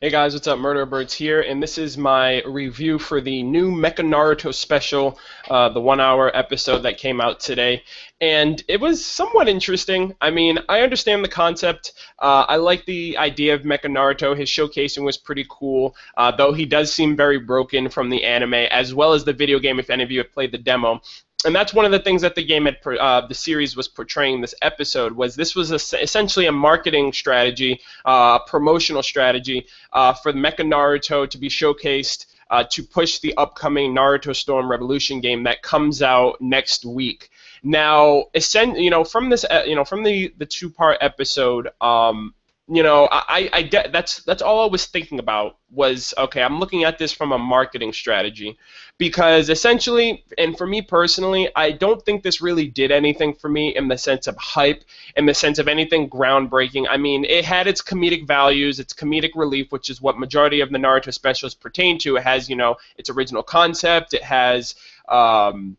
Hey guys, what's up? MurderofBirds here, and this is my review for the new Mecha Naruto special, the 1 hour episode that came out today. And it was somewhat interesting. I mean, I understand the concept. I like the idea of Mecha Naruto. His showcasing was pretty cool, though he does seem very broken from the anime, as well as the video game, if any of you have played the demo. And that's one of the things that the game had, the series was portraying this episode, was this was essentially a marketing strategy, promotional strategy for Mecha Naruto to be showcased to push the upcoming Naruto Storm Revolution game that comes out next week. Now, from this, from the two-part episode, that's all I was thinking about was, okay, I'm looking at this from a marketing strategy, because essentially, and for me personally, I don't think this really did anything for me in the sense of hype, in the sense of anything groundbreaking. I mean, it had its comedic values, its comedic relief, which is what majority of the Naruto specials pertain to. It has, its original concept. It has, it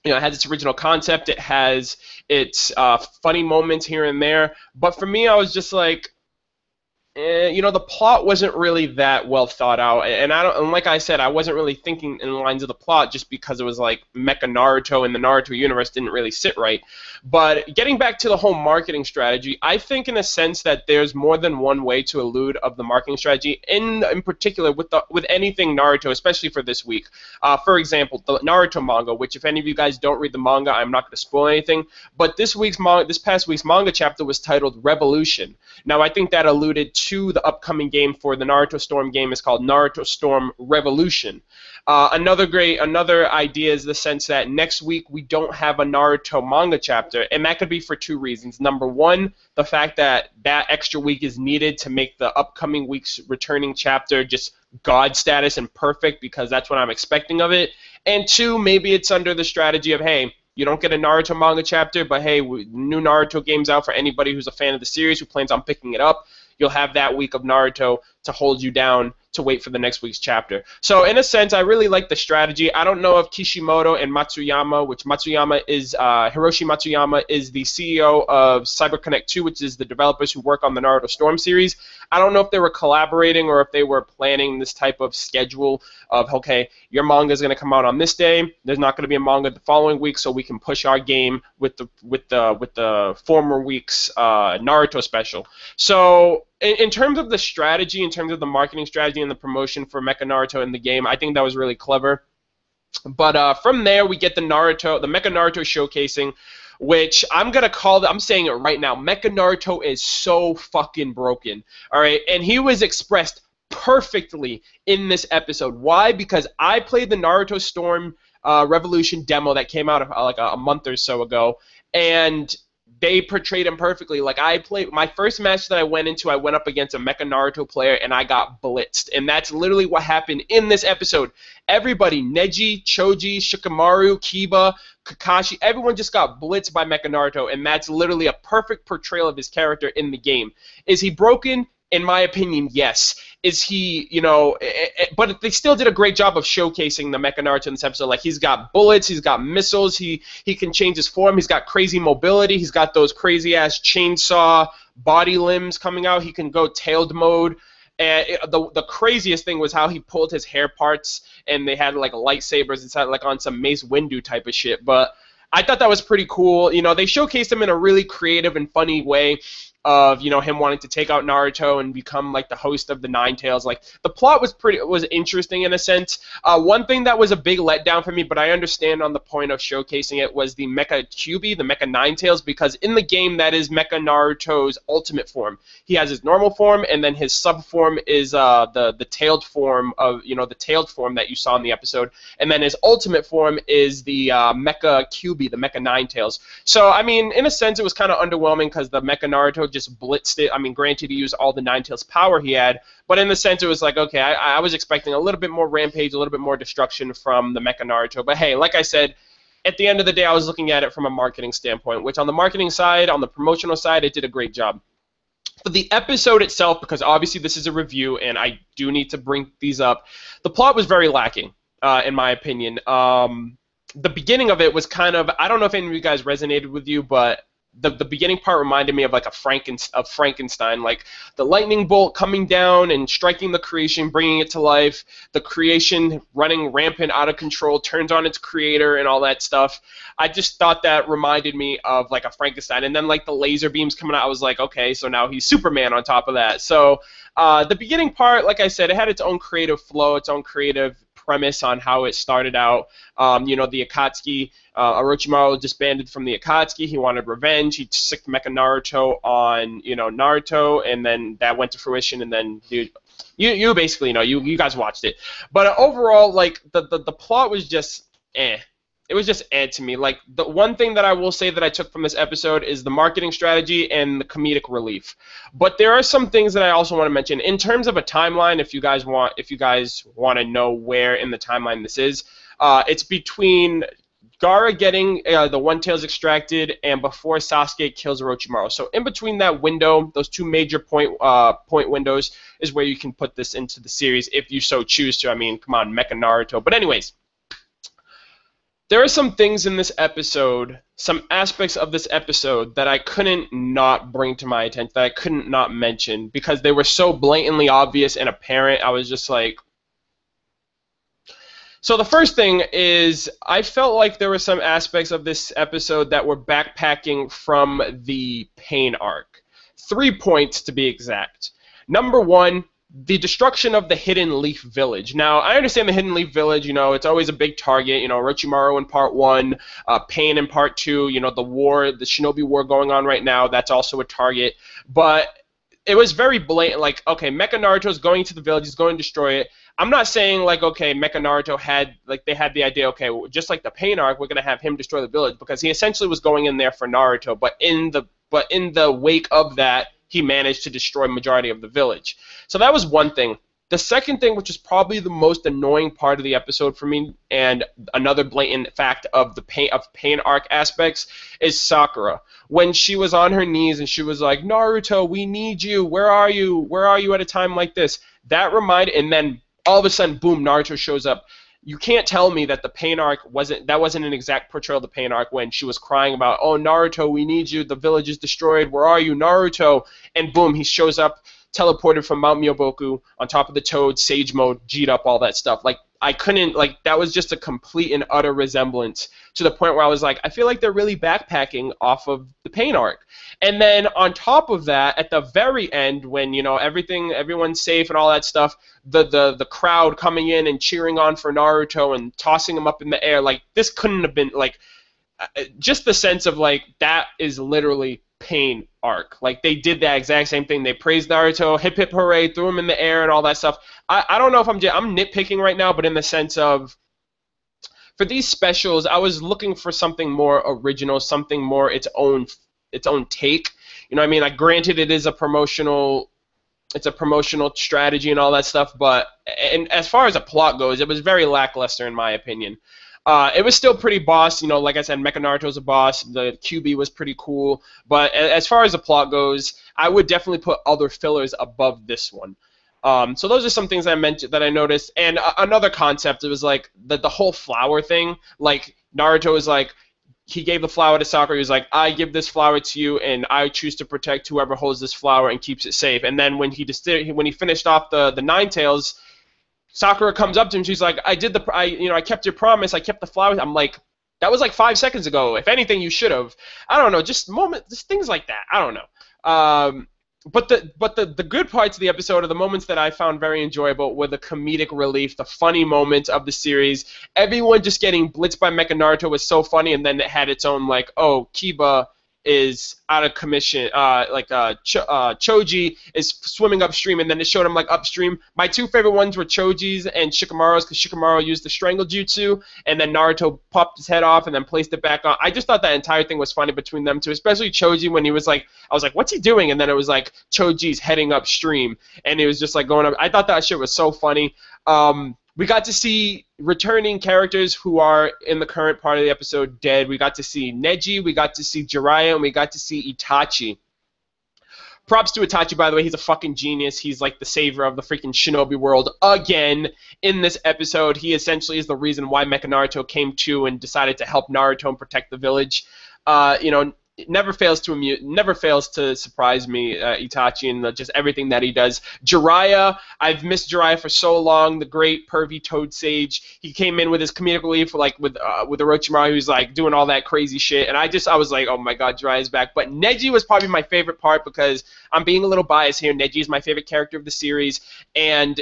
has its original concept. It has its funny moments here and there. But for me, I was just like, the plot wasn't really that well thought out, and like I said, I wasn't really thinking in the lines of the plot just because it was like Mecha Naruto and the Naruto universe didn't really sit right. But getting back to the whole marketing strategy, I think in a sense that there's more than one way to elude of the marketing strategy, in particular with anything Naruto, especially for this week. For example, the Naruto manga, which if any of you guys don't read the manga, I'm not going to spoil anything. But this past week's manga chapter was titled Revolution. Now I think that alluded to the upcoming game for the Naruto Storm game is called Naruto Storm Revolution. Another idea is the sense that next week we don't have a Naruto manga chapter, and that could be for two reasons. Number one, the fact that that extra week is needed to make the upcoming week's returning chapter just God status and perfect, because that's what I'm expecting of it. And two, maybe it's under the strategy of, hey, you don't get a Naruto manga chapter, but hey, new Naruto game's out for anybody who's a fan of the series who plans on picking it up. You'll have that week of Naruto to hold you down to wait for the next week's chapter. So in a sense, I really like the strategy. I don't know if Kishimoto and Matsuyama, which Matsuyama is, Hiroshi Matsuyama is the CEO of CyberConnect 2, which is the developers who work on the Naruto Storm series. I don't know if they were collaborating or if they were planning this type of schedule of, okay, your manga is going to come out on this day. There's not going to be a manga the following week, so we can push our game with the former week's Naruto special. So in terms of the strategy, in terms of the marketing strategy and the promotion for Mecha Naruto in the game, I think that was really clever. But from there, we get the Mecha Naruto showcasing, which I'm saying it right now, Mecha Naruto is so fucking broken. All right, and he was expressed perfectly in this episode. Why? Because I played the Naruto Storm Revolution demo that came out like a month or so ago, and they portrayed him perfectly. Like, I played my first match that I went into, I went up against a Mecha Naruto player and I got blitzed. And that's literally what happened in this episode. Everybody, Neji, Choji, Shikamaru, Kiba, Kakashi, everyone just got blitzed by Mecha Naruto, and that's literally a perfect portrayal of his character in the game. Is he broken? In my opinion, yes. Is he, but they still did a great job of showcasing the Mecha Naruto in this episode. Like, he's got bullets, he's got missiles, he can change his form, he's got crazy mobility, he's got those crazy-ass chainsaw body limbs coming out, he can go tailed mode. And the craziest thing was how he pulled his hair parts, and they had, like, lightsabers inside, like, on some Mace Windu type of shit. But I thought that was pretty cool. They showcased him in a really creative and funny way of, him wanting to take out Naruto and become like the host of the Nine Tails. Like, the plot was interesting in a sense. One thing that was a big letdown for me, but I understand on the point of showcasing it, was the Mecha Kyuubi, the Mecha Nine Tails, because in the game that is Mecha Naruto's ultimate form. He has his normal form, and then his sub form is the tailed form of the tailed form that you saw in the episode, and then his ultimate form is the Mecha Kyuubi, the Mecha Nine Tails. So I mean, in a sense, it was kind of underwhelming because the Mecha Naruto just blitzed it. I mean, granted, he used all the Nine Tails power he had, but in the sense, it was like, okay, I was expecting a little bit more rampage, a little bit more destruction from the Mecha Naruto. But hey, like I said, at the end of the day, I was looking at it from a marketing standpoint, which on the marketing side, on the promotional side, it did a great job. For the episode itself, because obviously this is a review and I do need to bring these up, the plot was very lacking, in my opinion. The beginning of it was kind of, I don't know if any of you guys resonated with you, but the beginning part reminded me of like of Frankenstein, like the lightning bolt coming down and striking the creation, bringing it to life, the creation running rampant out of control, turns on its creator and all that stuff. I just thought that reminded me of like a Frankenstein. And then like the laser beams coming out, I was like, okay, so now he's Superman on top of that. So the beginning part, like I said, it had its own creative flow, its own creative premise on how it started out. You know, the Akatsuki, Orochimaru disbanded from the Akatsuki. He wanted revenge. He sicked Mecha Naruto on, you know, Naruto, and then that went to fruition. And then you basically know, you guys watched it. But overall, like the plot was just It was just to me. Like, the one thing that I will say that I took from this episode is the marketing strategy and the comedic relief. But there are some things that I also want to mention in terms of a timeline. If you guys want to know where in the timeline this is, it's between Gaara getting the One Tails extracted and before Sasuke kills Orochimaru. So in between that window, those two major point windows is where you can put this into the series if you so choose to. I mean, come on, Mecha Naruto. But anyways. There are some things in this episode, some aspects of this episode that I couldn't not bring to my attention, that I couldn't not mention, because they were so blatantly obvious and apparent. I was just like... So the first thing is, I felt like there were some aspects of this episode that were backpacking from the Pain arc. 3 points to be exact. Number one, the destruction of the Hidden Leaf Village. Now, I understand the Hidden Leaf Village, you know, it's always a big target, you know, Orochimaru in part 1, Pain in part 2, you know, the war, the Shinobi War going on right now, that's also a target. But it was very blatant, like, okay, Mecha Naruto's going to the village, he's going to destroy it. I'm not saying, like, okay, Mecha Naruto had the idea, okay, just like the Pain arc, we're going to have him destroy the village, because he essentially was going in there for Naruto, but in the wake of that, he managed to destroy majority of the village. So that was one thing. The second thing, which is probably the most annoying part of the episode for me, and another blatant fact of the Pain arc aspects, is Sakura. When she was on her knees and she was like, Naruto, we need you. Where are you? Where are you at a time like this? That reminded, and then all of a sudden, boom, Naruto shows up. You can't tell me that the Pain arc wasn't an exact portrayal of the Pain arc when she was crying about, oh, Naruto, we need you, the village is destroyed, where are you, Naruto? And boom, he shows up, teleported from Mount Myoboku, on top of the Toad, Sage Mode, G'd up, all that stuff. Like, I couldn't, like, that was just a complete and utter resemblance to the point where I was like, I feel like they're really backpacking off of the Pain arc. And then on top of that, at the very end, when, you know, everyone's safe and all that stuff, the crowd coming in and cheering on for Naruto and tossing him up in the air, like, this couldn't have been, like, just the sense of, like, that is literally Pain arc. Like, they did that exact same thing. They praised Naruto, hip hip hooray, threw him in the air and all that stuff. I don't know if I'm nitpicking right now, but in the sense of, for these specials, I was looking for something more original, something more its own take. You know what I mean? Like, granted, it's a promotional strategy and all that stuff, but and as far as a plot goes, it was very lackluster in my opinion. It was still pretty boss, you know, like I said, Mecha Naruto's a boss, the QB was pretty cool, but as far as the plot goes, I would definitely put other fillers above this one. So those are some things that I noticed, and another concept, it was like, the whole flower thing, like, Naruto was like, he gave the flower to Sakura, he was like, I give this flower to you, and I choose to protect whoever holds this flower and keeps it safe, and then when he finished off the Nine Tails, Sakura comes up to him. She's like, I kept your promise. I kept the flowers. I'm like, that was like 5 seconds ago. If anything, you should have. I don't know. Just things like that. I don't know. But the good parts of the episode are the moments that I found very enjoyable were the comedic relief, the funny moments of the series. Everyone just getting blitzed by Mecha Naruto was so funny, and then it had its own, like, oh, Kiba is out of commission, Choji is swimming upstream, and then it showed him, like, upstream. My two favorite ones were Choji's and Shikamaru's, because Shikamaru used the strangle jutsu, and then Naruto popped his head off and then placed it back on. I just thought that entire thing was funny between them two, especially Choji when he was like, I was like, what's he doing? And then it was like, Choji's heading upstream, and he was just like going up. I thought that shit was so funny. We got to see returning characters who are in the current part of the episode dead. We got to see Neji, we got to see Jiraiya, and we got to see Itachi. Props to Itachi, by the way. He's a fucking genius. He's like the savior of the freaking Shinobi world again in this episode. He essentially is the reason why Mecha Naruto came to and decided to help Naruto and protect the village. You know, it never fails to never fails to surprise me, Itachi, and just everything that he does. Jiraiya, I've missed Jiraiya for so long. The great pervy Toad Sage. He came in with his comedic relief, like with Orochimaru, who's like doing all that crazy shit, and I was like, oh my god, Jiraiya's back. But Neji was probably my favorite part because I'm being a little biased here. Neji is my favorite character of the series, and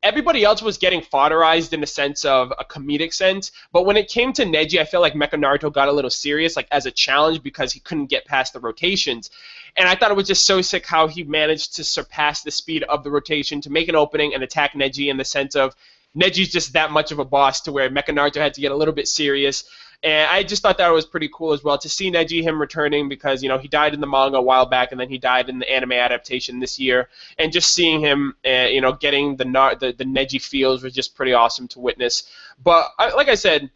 everybody else was getting fodderized in a sense of a comedic sense, but when it came to Neji, I feel like Mecha Naruto got a little serious, like as a challenge, because he couldn't get past the rotations. And I thought it was just so sick how he managed to surpass the speed of the rotation to make an opening and attack Neji, in the sense of Neji's just that much of a boss to where Mecha Naruto had to get a little bit serious. And I just thought that was pretty cool as well to see Neji, him returning, because he died in the manga a while back, and then he died in the anime adaptation this year. And just seeing him, getting the Neji feels was just pretty awesome to witness. But like I said,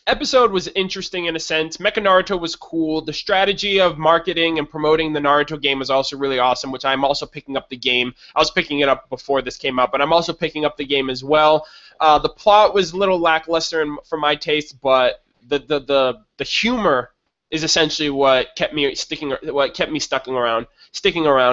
episode was interesting in a sense. Mecha Naruto was cool. The strategy of marketing and promoting the Naruto game was also really awesome, which I'm also picking up the game. I was picking it up before this came out, but I'm also picking up the game as well. The plot was a little lackluster for my taste, but the humor is essentially what kept me sticking around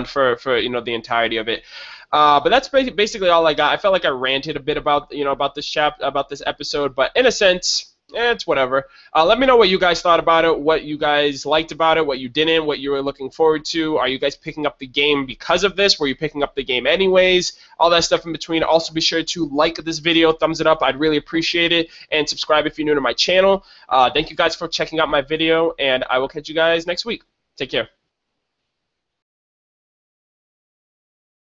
for the entirety of it. But that's basically all I got. I felt like I ranted a bit about about this episode, but in a sense, it's whatever. Let me know what you guys thought about it, what you guys liked about it, what you didn't, what you were looking forward to. Are you guys picking up the game because of this? Were you picking up the game anyways? All that stuff in between. Also, be sure to like this video, thumbs it up. I'd really appreciate it. And subscribe if you're new to my channel. Thank you guys for checking out my video, and I will catch you guys next week. Take care.